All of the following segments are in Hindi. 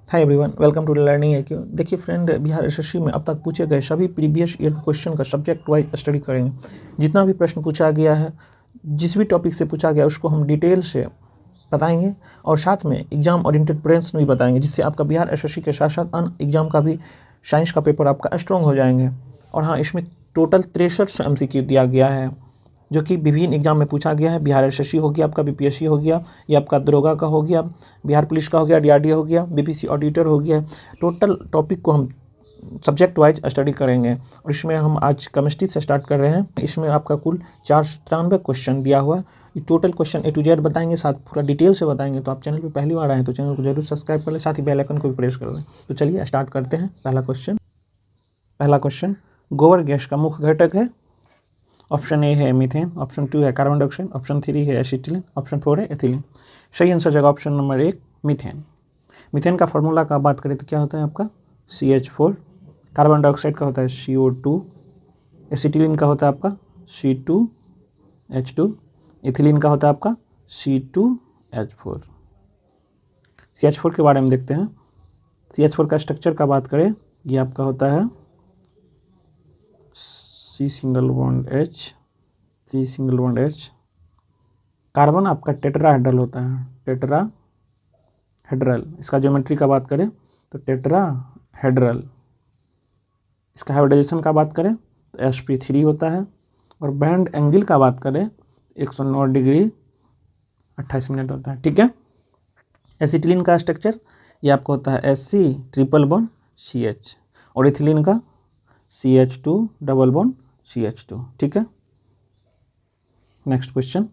Hi everyone, welcome to learning IQ। देखिए फ्रेंड, बिहार एसएससी में अब तक पूछे गए सभी प्रीवियस ईयर के क्वेश्चन का सब्जेक्ट वाइज स्टडी करेंगे। जितना भी प्रश्न पूछा गया है, जिस भी टॉपिक से पूछा गया उसको हम डिटेल से बताएंगे और साथ में एग्जाम ओरिएंटेड प्रश्न भी बताएंगे, जिससे आपका बिहार एसएससी के साथ साथ अन्य एग्जाम का भी साइंस का पेपर आपका स्ट्रॉन्ग हो जाएंगे। और हाँ, इसमें टोटल 63 MCQ दिया गया है, जो कि विभिन्न एग्जाम में पूछा गया है। बिहार एसएससी हो गया, आपका बीपीएससी हो गया, ये आपका दरोगा का हो गया, बिहार पुलिस का हो गया, डीआरडीओ हो गया, बीपीसी ऑडिटर हो गया। टोटल टॉपिक को हम सब्जेक्ट वाइज स्टडी करेंगे और इसमें हम आज केमिस्ट्री से स्टार्ट कर रहे हैं। इसमें आपका कुल 493 क्वेश्चन दिया हुआ है। ये total question A to Z बताएंगे, साथ पूरा डिटेल से बताएंगे। तो आप चैनल पे पहली बार आए हैं तो चैनल को जरूर सब्सक्राइब कर लें, साथ ही बेल आइकन को भी प्रेस कर लें। तो चलिए स्टार्ट करते हैं। पहला क्वेश्चन, गोबर गैस का मुख्य घटक है। ऑप्शन ए है मीथेन, ऑप्शन 2 है कार्बन डाइऑक्साइड, ऑप्शन 3 है एसिटिलीन, ऑप्शन 4 है एथिलीन। सही आंसर जगह ऑप्शन नंबर 1 मीथेन। मीथेन का फॉर्मूला का बात करें तो क्या होता है आपका CH4, कार्बन डाइऑक्साइड का होता है CO2, एसिटिलीन का होता है आपका C2H2, एथिलीन का होता है आपका C2H4। CH4 के बारे में देखते हैं। CH4 का स्ट्रक्चर का बात करें, ये आपका होता है C single bond H। Carbon आपका टेट्राहेड्रल होता है, टेट्राहेड्रल। इसका ज्योमेट्री का बात करें तो टेट्राहेड्रल। इसका हाइब्रिडाइजेशन का बात करें तो sp3 होता है। और बैंड एंगल का बात करें 109 डिग्री 28 मिनट होता है। ठीक है। एसिटिलीन का स्ट्रक्चर ये आपका होता है Sc ट्रिपल बॉन्ड CH और एथिलीन का CH2 डबल बॉन्ड CH2। ठीक है। नेक्स्ट क्वेश्चन,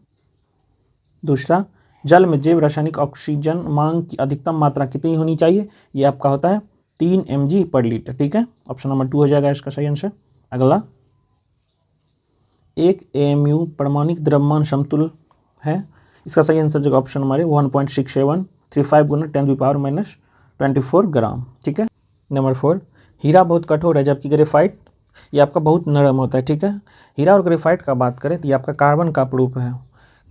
दूसरा, जल में जैव रासायनिक ऑक्सीजन मांग की अधिकतम मात्रा कितनी होनी चाहिए? ये आपका होता है 3 mg/लीटर। ठीक है। ऑप्शन नंबर 2 हो जाएगा इसका सही आंसर। अगला, 1 AMU परमाणुक द्रव्यमान समतुल्य है। इसका सही आंसर जो ऑप्शन नंबर 1.6735 × 10⁻⁻24 ग्राम। ठीक है। नंबर 4, हीरा बहुत कठोर है जबकि ग्रेफाइट ये आपका बहुत नरम होता है। ठीक है। हीरा और ग्रेफाइट का बात करें तो ये आपका कार्बन का अपरूप है।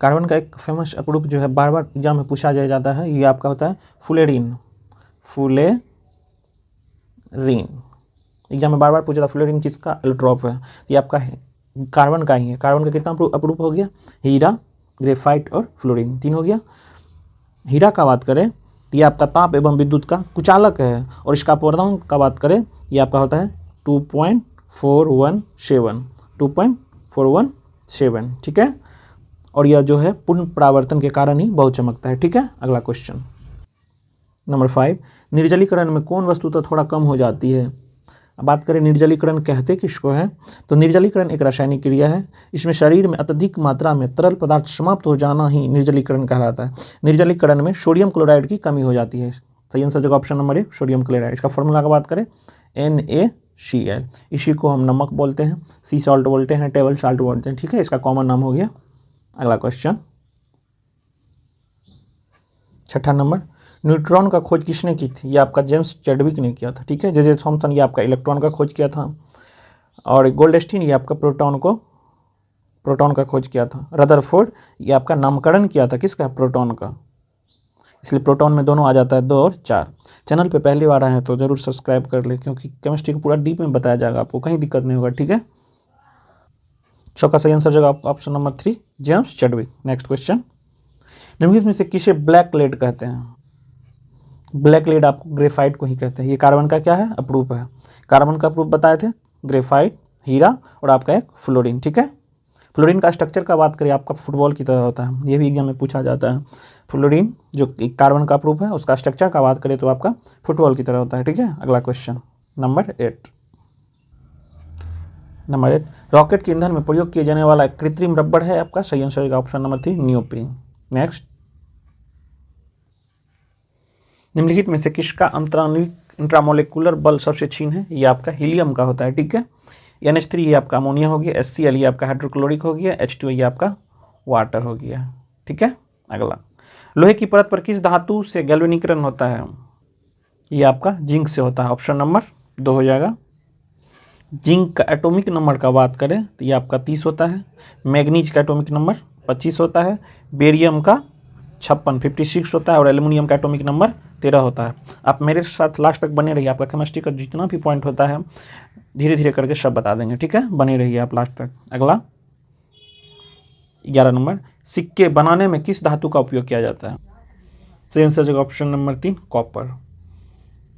कार्बन का एक फेमस अपरूप जो है बार बार एग्जाम में पूछा जाता है, ये आपका होता है फुलेरिन। एग्जाम में बार बार पूछा था फुलेरिन किसका एलोट्रॉप है, ये आपका कार्बन का ही है। कार्बन का कितना अपरूप हो गया? हीरा, ग्रेफाइट और फ्लोरीन, 3 हो गया। हीरा का बात करें तो ये आपका ताप एवं विद्युत का कुचालक है और इसका अपवर्तनांक का बात करें ये आपका होता है 2.417। ठीक है। और यह जो है पूर्ण परावर्तन के कारण ही बहुत चमकता है। ठीक है। अगला क्वेश्चन, नंबर 5, निर्जलीकरण में कौन वस्तु तो थोड़ा कम हो जाती है? अब बात करें निर्जलीकरण कहते किसको है, तो निर्जलीकरण एक रासायनिक क्रिया है। इसमें शरीर में अत्यधिक मात्रा में तरल पदार्थ समाप्त हो जाना ही निर्जलीकरण कहलाता है। निर्जलीकरण में सोडियम क्लोराइड की कमी हो जाती है। सही आंसर जगह ऑप्शन नंबर 1 सोडियम क्लोराइड। इसका फॉर्मूला का बात करें NaCl, इसी को हम नमक बोलते हैं, सी सॉल्ट बोलते हैं, टेबल सॉल्ट बोलते हैं। ठीक है। इसका कॉमन नाम हो गया। अगला क्वेश्चन, 6ठा नंबर, न्यूट्रॉन का खोज किसने की थी? ये आपका जेम्स चैडविक ने किया था। ठीक है। जे थॉमसन ये आपका इलेक्ट्रॉन का खोज किया था और गोल्डस्टीन ये आपका प्रोटॉन का खोज किया था। रदरफोर्ड ये आपका नामकरण किया था किसका? प्रोटॉन का। इसलिए प्रोटॉन में दोनों आ जाता है 2 और 4। चैनल पे पहली बार आए हैं तो जरूर सब्सक्राइब कर ले, क्योंकि केमिस्ट्री को पूरा डीप में बताया जाएगा, आपको कहीं दिक्कत नहीं होगा। ठीक है। का सही आंसर जगह option number 3 James Chadwick. Next question, निम्नलिखित में से किसे ब्लैक लेड कहते हैं? ब्लैक लेड आपको ग्रेफाइट को ही कहते हैं। ये कार्बन का क्या है? अपरूप है। कार्बन का अपरूप बताए थे ग्रेफाइट, हीरा और आपका एक फ्लोरीन। ठीक है। फ्लोरीन का स्ट्रक्चर का बात करें आपका फुटबॉल की तरह होता है, ये भी एग्जाम में पूछा जाता है। फ्लोरीन जो कार्बन का अपरूप है उसका स्ट्रक्चर का बात करें तो आपका फुटबॉल की तरह होता है। ठीक है। अगला क्वेश्चन, नंबर 8, रॉकेट के ईंधन में प्रयोग किए जाने वाला कृत्रिम रबड़ है आपका। सही आंसर का ऑप्शन नंबर 3 नियोप्रीन। नेक्स्ट, निम्नलिखित में से किसका अंतराणुविक इंट्रामोलिकुलर बल सबसे क्षीण है? ये आपका हीलियम का होता है। ठीक है। NH3 ये आपका अमोनिया हो गया, HCl ये आपका हाइड्रोक्लोरिक हो गया, H2 ये आपका वाटर हो गया। ठीक है। अगला, लोहे की परत पर किस धातु से गैल्वेनीकरण होता है? ये आपका जिंक से होता है। ऑप्शन नंबर 2 हो जाएगा। जिंक का एटॉमिक नंबर का बात करें तो ये आपका 30 होता है। मैग्नीज का एटॉमिक नंबर 25 होता है। बेरियम का 56 56 होता है और एल्युमिनियम का एटॉमिक नंबर 13 होता है। आप मेरे साथ लास्ट तक बने रहिए, आपका केमिस्ट्री का जितना भी पॉइंट होता है धीरे धीरे करके सब बता देंगे, ठीक है, बने रहिए आप लास्ट तक। अगला 11 नंबर, सिक्के बनाने में किस धातु का उपयोग किया जाता है? सही आंसर जगह ऑप्शन नंबर 3 कॉपर।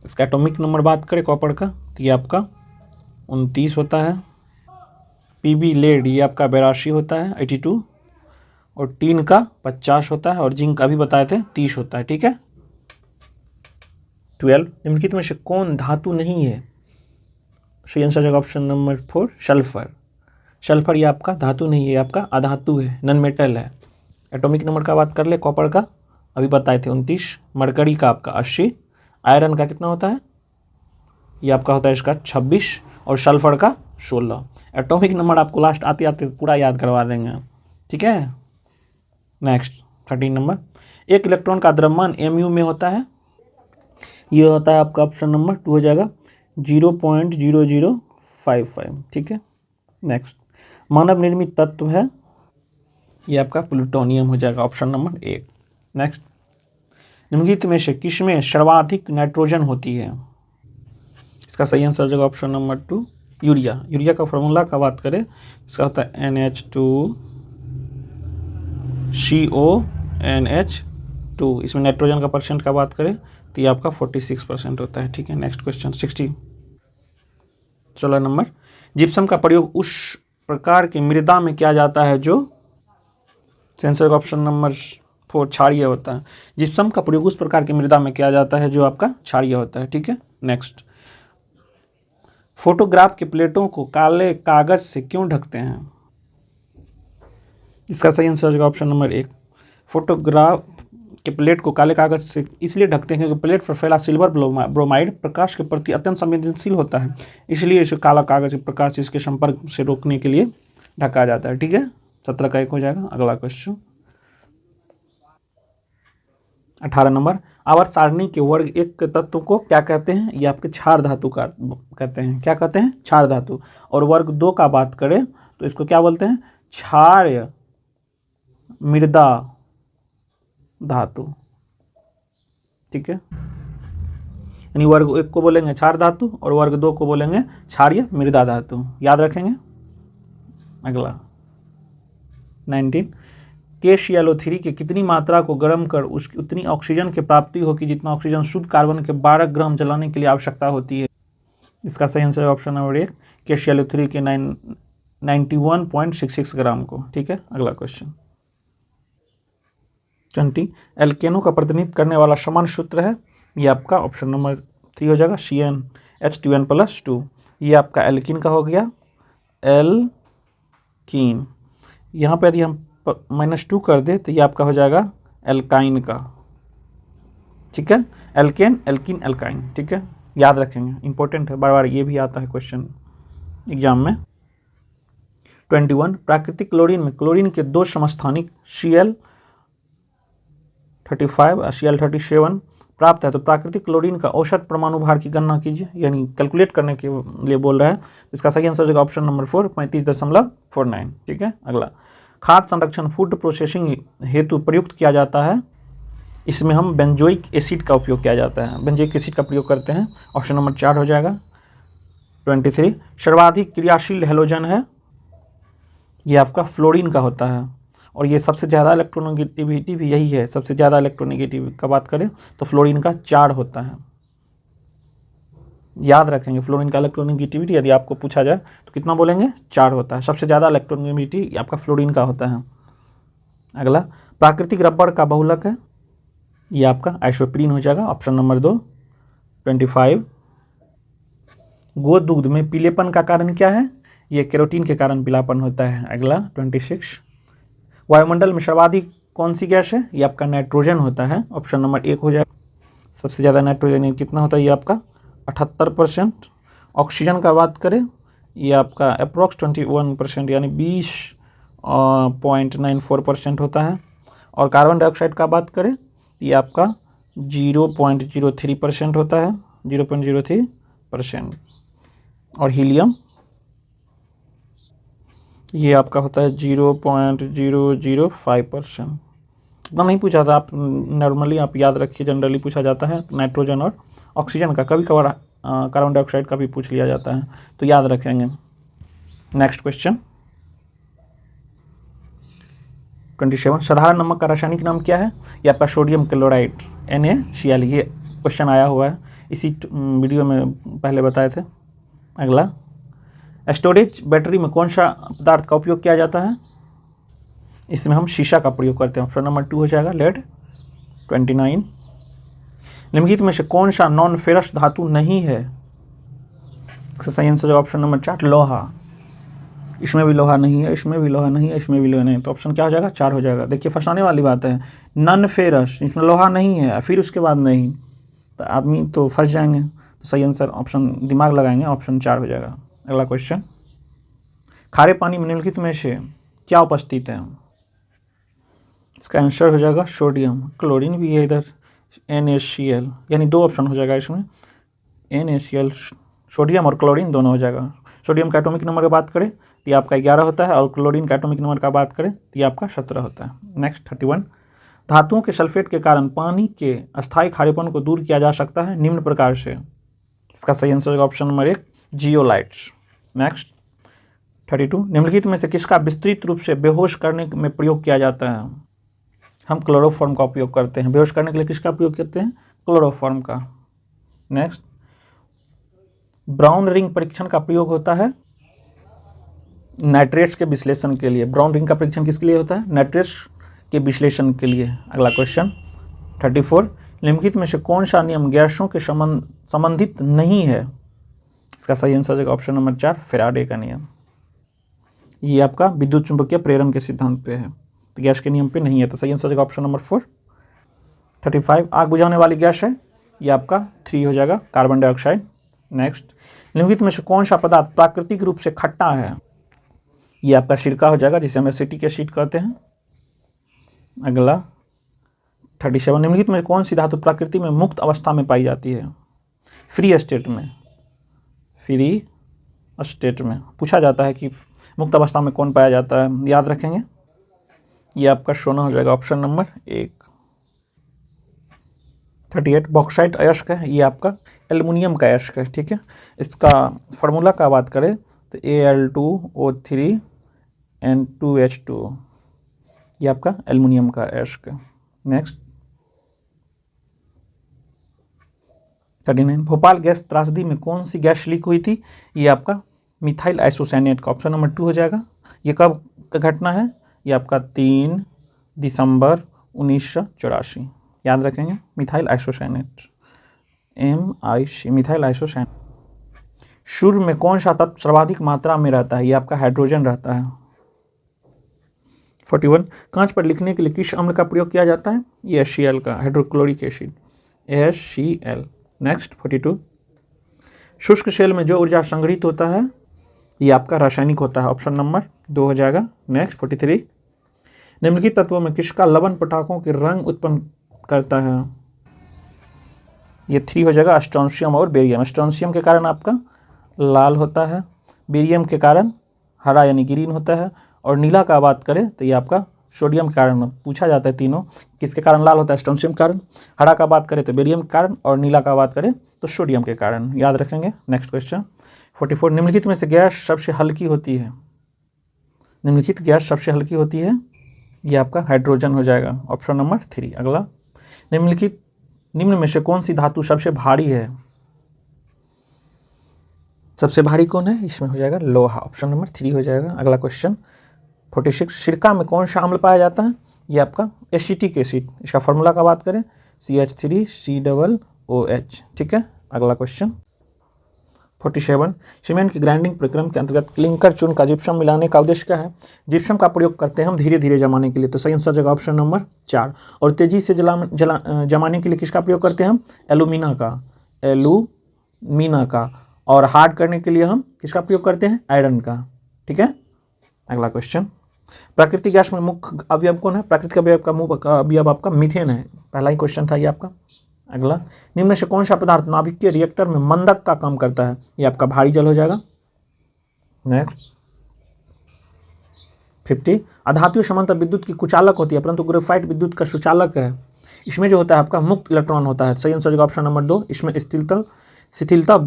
इसका एटॉमिक नंबर बात करें कॉपर का तो ये आपका 29 होता है। पीबी लेड ये आपका 82 होता है 82, और टीन का 50 होता है, और जिंक अभी बताए थे 30 होता है, ठीक है। 12, निम्नलिखित में से कौन धातु नहीं है? सही आंसर जगह ऑप्शन नंबर 4 सल्फर। सल्फर ये आपका धातु नहीं है, आपका अधातु है, नॉन मेटल है। एटॉमिक नंबर का बात कर ले कॉपर का अभी बताए थे 29, मरकरी का आपका 80, आयरन का कितना होता है? ये आपका होता है इसका 26, और सल्फर का 16। एटॉमिक नंबर आपको लास्ट आते आते पूरा याद करवा देंगे, ठीक है। नेक्स्ट 13 नंबर, एक इलेक्ट्रॉन का द्रव्यमान mu में होता है, ये होता है आपका ऑप्शन नंबर 2 हो जाएगा 0.0055, ठीक है। नेक्स्ट, मानव निर्मित तत्व है, ये आपका प्लूटोनियम हो जाएगा ऑप्शन नंबर 1। नेक्स्ट, निम्नलिखित में से किसमें सर्वाधिक नाइट्रोजन होती है? इसका सही आंसर हो जाएगा ऑप्शन नंबर 2 यूरिया। यूरिया का फॉर्मूला का बात करें इसका होता है NH2CO NH2। इसमें नाइट्रोजन का परसेंट का बात करें तो ये आपका 46% होता है, ठीक है। नेक्स्ट क्वेश्चन 16 नंबर, जिप्सम का प्रयोग उस प्रकार की मृदा में किया जाता है जो, सेंसर का ऑप्शन नंबर 4 क्षारीय होता है। जिप्सम का प्रयोग उस प्रकार की मृदा में किया जाता है जो आपका क्षारीय होता है, ठीक है। नेक्स्ट, फोटोग्राफ के प्लेटों को काले कागज से क्यों ढकते हैं? इसका सही आंसर होगा ऑप्शन नंबर 1। फोटोग्राफ के प्लेट को काले कागज से इसलिए ढकते हैं क्योंकि प्लेट पर फैला सिल्वर ब्रोमाइड प्रकाश के प्रति अत्यंत संवेदनशील होता है, इसलिए इसे काला कागज प्रकाश इसके संपर्क से रोकने के लिए ढका जाता है, ठीक है। 17 का 1 हो जाएगा। अगला क्वेश्चन 18 नंबर, आवर्त सारणी के वर्ग 1 के तत्व को क्या कहते हैं? ये आपके क्षार धातु का कहते हैं, क्या कहते हैं? क्षार धातु। और वर्ग 2 का बात करें तो इसको क्या बोलते हैं? क्षार मृदा धातु, ठीक है। यानी वर्ग 1 को बोलेंगे क्षार धातु और वर्ग 2 को बोलेंगे क्षारीय मृदा धातु, याद रखेंगे। अगला 19, KClO3 की कितनी मात्रा को गर्म कर उसकी उतनी ऑक्सीजन की प्राप्ति हो कि जितना ऑक्सीजन शुद्ध कार्बन के 12 ग्राम जलाने के लिए आवश्यकता होती है? इसका सही आंसर ऑप्शन नंबर 1 KClO3 के 91.66 ग्राम को, ठीक है। अगला क्वेश्चन 20, एल्केनो का प्रतिनिधित्व करने वाला समान सूत्र है, ये आपका ऑप्शन नंबर 3 हो जाएगा CnH2n+2। ये आपका एल्कीन का हो गया, एल्कीन। यहाँ पर यदि हम -2 कर दे तो ये आपका हो जाएगा एल्काइन का, ठीक है। एल्केन एल्कीन एल्काइन, ठीक है, याद रखेंगे, इंपॉर्टेंट है, बार बार ये भी आता है क्वेश्चन एग्जाम में। 21, प्राकृतिक क्लोरीन में क्लोरीन के 2 समस्थानिक Cl35 और Cl37 प्राप्त है, तो प्राकृतिक क्लोरीन का औसत परमाणु भार की गणना कीजिए, यानी कैलकुलेट करने के लिए बोल रहा है। इसका सही आंसर होगा ऑप्शन नंबर 4 35.49, ठीक है। अगला, खाद्य संरक्षण फूड प्रोसेसिंग हेतु प्रयुक्त किया जाता है, इसमें हम बेंजोइक एसिड का उपयोग किया जाता है, बेंजोइक एसिड का प्रयोग करते हैं, ऑप्शन नंबर 4 हो जाएगा। 23, सर्वाधिक क्रियाशील हैलोजन है, ये आपका फ्लोरीन का होता है, और ये सबसे ज़्यादा इलेक्ट्रोनेगेटिविटी भी यही है, सबसे ज़्यादा इलेक्ट्रोनेगेटिव का बात करें तो फ्लोरीन का 4 होता है, याद रखेंगे। फ्लोरीन का इलेक्ट्रोनेगेटिविटी यदि आपको पूछा जाए तो कितना बोलेंगे? 4 होता है, सबसे ज़्यादा इलेक्ट्रोनेगेटिविटी आपका फ्लोरीन का होता है। अगला, प्राकृतिक रबर का बहुलक है, ये आपका आइसोप्रीन हो जाएगा, ऑप्शन नंबर 2। 25, गोदूध में पीलेपन का कारण क्या है? ये कैरोटीन के कारण पीलापन होता है। अगला 26, वायुमंडल में सर्वाधिक कौन सी गैस है? ये आपका नाइट्रोजन होता है, ऑप्शन नंबर 1 हो जाएगा। सबसे ज़्यादा नाइट्रोजन कितना होता है? ये आपका 78%। ऑक्सीजन का बात करें ये आपका अप्रॉक्स 21% यानी 20.94% होता है, और कार्बन डाइऑक्साइड का बात करें ये आपका 0.03% होता है, 0.03%। और हीलियम ये आपका होता है 0.005%। एकदम नहीं पूछा था, आप नॉर्मली आप याद रखिए, जनरली पूछा जाता है नाइट्रोजन और ऑक्सीजन का, कभी कभार कार्बन डाइऑक्साइड का भी पूछ लिया जाता है, तो याद रखेंगे। नेक्स्ट क्वेश्चन 27, साधारण नमक का रासायनिक नाम क्या है? ये आपका सोडियम क्लोराइड NaCl, ये क्वेश्चन आया हुआ है, इसी वीडियो में पहले बताए थे। अगला, स्टोरेज बैटरी में कौन सा पदार्थ का उपयोग किया जाता है? इसमें हम शीशा का प्रयोग करते हैं। ऑप्शन नंबर 2 हो जाएगा लेड। 29, निम्नलिखित में से कौन सा नॉन फेरस धातु नहीं है? इसका सही आंसर है ऑप्शन नंबर 4 लोहा। इसमें भी लोहा नहीं है, इसमें भी लोहा नहीं है, इसमें भी लोहा नहीं है, तो ऑप्शन क्या हो जाएगा? 4 हो जाएगा। देखिए फंसाने वाली बात है, नॉन फेरस, इसमें लोहा नहीं है फिर उसके बाद नहीं, तो आदमी तो फंस जाएंगे। तो सही आंसर ऑप्शन, दिमाग लगाएंगे, ऑप्शन 4 हो जाएगा। अगला क्वेश्चन, खारे पानी में निम्नलिखित में से क्या उपस्थित है? इसका आंसर हो जाएगा सोडियम। क्लोरीन भी है इधर, NaCl, यानी 2 ऑप्शन हो जाएगा इसमें, NaCl, सोडियम और क्लोरीन दोनों हो जाएगा। सोडियम का एटॉमिक नंबर की बात करें तो ये आपका 11 होता है, और क्लोरीन का एटॉमिक नंबर का बात करें तो ये आपका 17 होता है। नेक्स्ट 31, धातुओं के सल्फेट के कारण पानी के अस्थायी खारेपन को दूर किया जा सकता है निम्न प्रकार से। इसका सही आंसर होगा ऑप्शन नंबर 1 जियोलाइट्स। नेक्स्ट 32, निम्नलिखित में से किसका विस्तृत रूप से बेहोश करने में प्रयोग किया जाता है? हम क्लोरोफॉर्म का उपयोग करते हैं। बेहोश करने के लिए किसका उपयोग करते हैं? क्लोरोफॉर्म का। नेक्स्ट, ब्राउन रिंग परीक्षण का प्रयोग होता है नाइट्रेट्स के विश्लेषण के लिए। ब्राउन रिंग का परीक्षण किसके लिए होता है? नाइट्रेट्स के विश्लेषण के लिए। अगला क्वेश्चन 34, निम्नलिखित में से कौन सा नियम गैसों के संबंधित नहीं है? इसका सही आंसर है ऑप्शन नंबर 4 फैराडे का नियम। ये आपका विद्युत चुंबकीय प्रेरण के सिद्धांत पे है, तो गैस के नियम पे नहीं है, तो सही आंसर है ऑप्शन नंबर 4। 35, आग बुझाने वाली गैस है, ये आपका 3 हो जाएगा कार्बन डाइऑक्साइड। नेक्स्ट, निम्नलिखित में से कौन सा पदार्थ प्राकृतिक रूप से खट्टा है? ये आपका सिरका हो जाएगा, जिसे हम एसिटिक एसिड कहते हैं। अगला 37, निम्नलिखित में कौन सी धातु प्रकृति में मुक्त अवस्था में पाई जाती है? फ्री स्टेट में। फ्री स्टेट में पूछा जाता है कि मुक्त अवस्था में कौन पाया जाता है, याद रखेंगे। ये आपका सोना हो जाएगा, ऑप्शन नंबर 1। 38, बॉक्साइट अयस्क है, ये आपका एल्युमिनियम का अयस्क है, ठीक है। इसका फार्मूला का बात करें तो Al2O3 N2H2, ये आपका एल्युमिनियम का अयस्क है। नेक्स्ट 39, भोपाल गैस त्रासदी में कौन सी गैस लीक हुई थी? ये आपका मिथाइल आइसोसाइनेट का, ऑप्शन नंबर 2 हो जाएगा। ये कब का घटना है? ये आपका 3 दिसंबर 1984, याद रखेंगे। Methyl isocyanate, MIC, methyl isocyanate. सूर्य में कौन सा तत्व सर्वाधिक मात्रा में रहता है? ये आपका हाइड्रोजन रहता है। 41, कांच पर लिखने के लिए किस अम्ल का प्रयोग किया जाता है? ये HCl का, हाइड्रोक्लोरिक एसिड, HCl। नेक्स्ट 42, शुष्क सेल में जो ऊर्जा संग्रहित होता है ये आपका रासायनिक होता है, ऑप्शन नंबर 2 हो जाएगा। नेक्स्ट 43, निम्नलिखित तत्वों में किसका लवण पटाखों के रंग उत्पन्न करता है? ये 3 हो जाएगा, स्ट्रोंशियम और बेरियम। स्ट्रोंशियम के कारण आपका लाल होता है, बेरियम के कारण हरा यानी ग्रीन होता है, और नीला का बात करें तो ये आपका सोडियम के कारण पूछा जाता है। तीनों किसके कारण लाल होता है? स्ट्रोंशियम के कारण। हरा का बात करें तो बेरियम के कारण, और नीला का बात करें तो सोडियम के कारण, याद रखेंगे। नेक्स्ट क्वेश्चन 44, निम्नलिखित में से गैस सबसे हल्की होती है? निम्नलिखित गैस सबसे हल्की होती है, ये आपका हाइड्रोजन हो जाएगा, ऑप्शन नंबर 3। अगला, निम्न में से कौन सी धातु सबसे भारी है? सबसे भारी कौन है? इसमें हो जाएगा लोहा, ऑप्शन नंबर 3 हो जाएगा। अगला क्वेश्चन 46, सिरका में कौन सा अम्ल पाया जाता है? ये आपका एसिटिक एसिड, इसका फार्मूला का बात करें CH3COOH, ठीक है। अगला क्वेश्चन 47, सीमेंट की ग्राइंडिंग प्रक्रम के अंतर्गत क्लिंकर चूर्ण का जिप्सम मिलाने का उद्देश्य क्या है? जिप्सम का प्रयोग करते हैं हम धीरे धीरे जमाने के लिए, तो सही आंसर जगह ऑप्शन नंबर 4। और तेजी से जमाने के लिए किसका प्रयोग करते हैं हम? एल्यूमिना का। और हार्ड करने के लिए हम किसका प्रयोग करते हैं? आयरन का, ठीक है। अगला क्वेश्चन, प्राकृतिक गैस में मुख्य अवयव कौन है? प्राकृतिक अवयव का मुख्य अवयव आपका मीथेन है, पहला ही क्वेश्चन था ये आपका। अगला, निम्न में से कौन सा पदार्थ नाभिकीय रिएक्टर में मंदक का काम करता है? ये आपका भारी जल हो जाएगा। नेक्स्ट 50 अधातुओं समांतर विद्युत की कुचालक होती है परंतु ग्रेफाइट विद्युत का सुचालक है। इसमें जो होता है आपका मुक्त इलेक्ट्रॉन होता है। सही आंसर हो जाएगा ऑप्शन नंबर 2। इसमें शिथिलता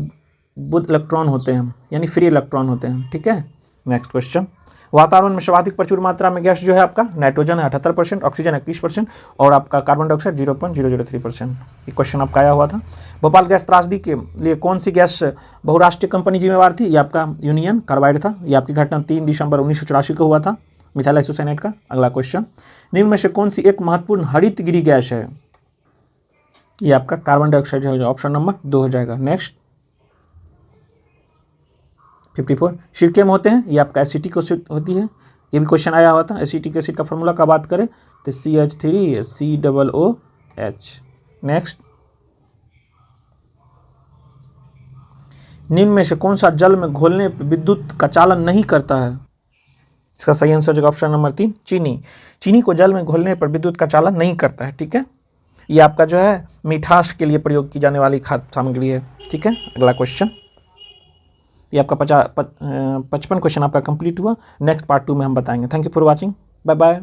बुध इलेक्ट्रॉन होते हैं यानी फ्री इलेक्ट्रॉन होते हैं। ठीक है, नेक्स्ट क्वेश्चन। वातावरण में सर्वाधिक प्रचुर मात्रा में गैस जो है आपका नाइट्रोजन है 78%, ऑक्सीजन 21% और आपका कार्बन डाइऑक्साइड 0.003%। ये क्वेश्चन आपका आया हुआ था। भोपाल गैस त्रासदी के लिए कौन सी गैस बहुराष्ट्रीय कंपनी जिम्मेवार थी? ये आपका यूनियन कार्बाइड था। ये आपकी घटना 3 दिसंबर 1984 को हुआ था, मिथाइल आइसोसाइनेट का। अगला क्वेश्चन, निम्न में से कौन सी एक महत्वपूर्ण हरित गृह गैस है? ये आपका कार्बन डाइऑक्साइड है, ऑप्शन नंबर 2 हो जाएगा। नेक्स्ट 54 सिरके में होते हैं, ये आपका एसिटिक एसिड होती है। ये भी क्वेश्चन आया हुआ था। एसिटिक एसिड का फॉर्मूला का बात करें तो CH3COOH। नेक्स्ट, निम्न में से कौन सा जल में घोलने पर विद्युत का चालन नहीं करता है? इसका सही आंसर हो जाएगा ऑप्शन नंबर 3 चीनी। चीनी को जल में घोलने पर विद्युत का चालन नहीं करता है। ठीक है, ये आपका जो है मिठास के लिए प्रयोग की जाने वाली खाद्य सामग्री है। ठीक है, अगला क्वेश्चन। ये आपका 55 क्वेश्चन आपका कंप्लीट हुआ। नेक्स्ट पार्ट 2 में हम बताएंगे। Thank you for watching, bye bye.